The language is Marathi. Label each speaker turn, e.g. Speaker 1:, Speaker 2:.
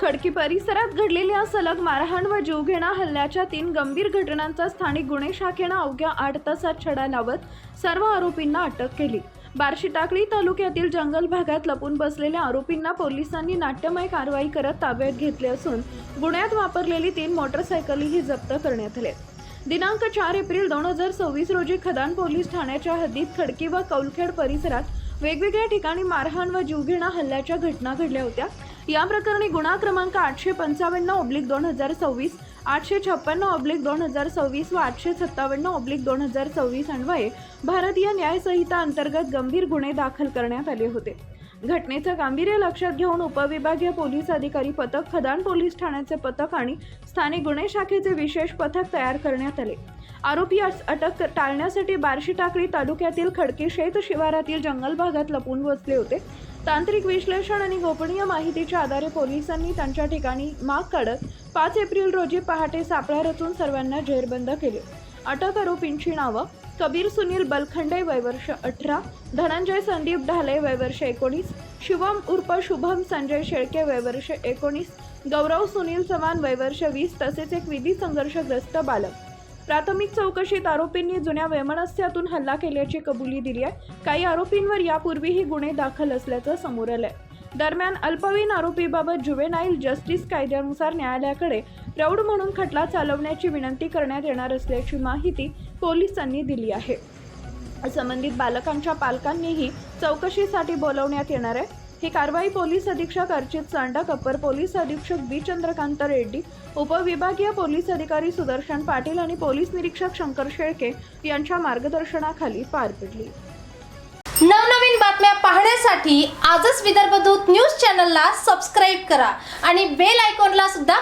Speaker 1: खडकी परिसरात घडलेल्या सलग मारहाण व जीवघेणा हल्ल्याच्या 3 गंभीर घटनांचा स्थानिक गुन्हे शाखेनं अवघ्या 8 तासात छडा लावत सर्व आरोपींना अटक केली। बार्शी टाकळी तालुक्यातील जंगल भागात लपून बसलेल्या आरोपींना पोलिसांनी नाट्यमय कारवाई करत ताब्यात घेतले असून गुन्ह्यात वापरलेली 3 मोटरसायकलही जप्त करण्यात आल्या। दिनांक 4 एप्रिल 2026 रोजी खदान पोलीस ठाण्याच्या हद्दीत खडकी व कौलखेड परिसरात वेगवेगळ्या ठिकाणी मारहाण व जीवघेणा हल्ल्याच्या घटना घडल्या होत्या। या प्रकरणी गुन्हा क्रमांक 855/2026, 856/2026 व 857/2026 अन्वये भारतीय न्याय संहिता अंतर्गत गंभीर गुन्हे दाखल करण्यात आले होते। घटनेचं गांभीर्य लक्षात घेऊन उपविभागीय पोलीस अधिकारी पथक, खदान पोलीस ठाण्याचे पथक आणि स्थानिक गुन्हे शाखेचे विशेष पथक तयार करण्यात आले। आरोपी अटक टाळण्यासाठी बार्शी टाकळी तालुक्यातील खडकी शेत शिवारातील जंगल भागात लपून बसले होते। तांत्रिक विश्लेषण आणि गोपनीय माहितीच्या आधारे पोलिसांनी त्यांच्या ठिकाणी माग काढत 5 एप्रिल रोजी पहाटे सापळा रचून सर्वांना जेरबंद केले। अटक आरोपींची नावं: कबीर सुनील बलखंडे वय वर्ष 18, धनंजय संदीप ढाले वय वर्ष 19, शिवम उर्फ शुभम संजय शेळके वय वर्ष 19, गौरव सुनील चव्हाण वय वर्ष 20 तसेच एक विधी संघर्षग्रस्त बालक। प्राथमिक चौकशीत आरोपींनी जुन्या वैमनस्यातून हल्ला केल्याची कबुली दिली आहे। काही आरोपींवर यापूर्वीही गुन्हे दाखल असल्याचं समोर आलंय। दरम्यान अल्पवयीन आरोपीबाबत जुवेनाईल जस्टिस कायद्यानुसार न्यायालयाकडे प्रौढ म्हणून खटला चालवण्याची विनंती करण्यात येणार असल्याची माहिती पोलिसांनी दिली आहे। संबंधित बालकांच्या पालकांनीही चौकशीसाठी बोलवण्यात येणार आहे। ही कारवाई पोलीस अधीक्षक अर्चित सांडक, अपर पोलीस अधीक्षक बी चंद्रकांत रेड्डी, उपविभागीय पोलीस अधिकारी सुदर्शन पाटील आणि पोलीस निरीक्षक शंकर शेळके यांच्या मार्गदर्शनाखाली पार पडली।
Speaker 2: नवनवीन बातम्या पाहण्यासाठी आजच विदर्भ दूत न्यूज चॅनलला सबस्क्राइब करा आणि बेल आयकॉनला सुद्धा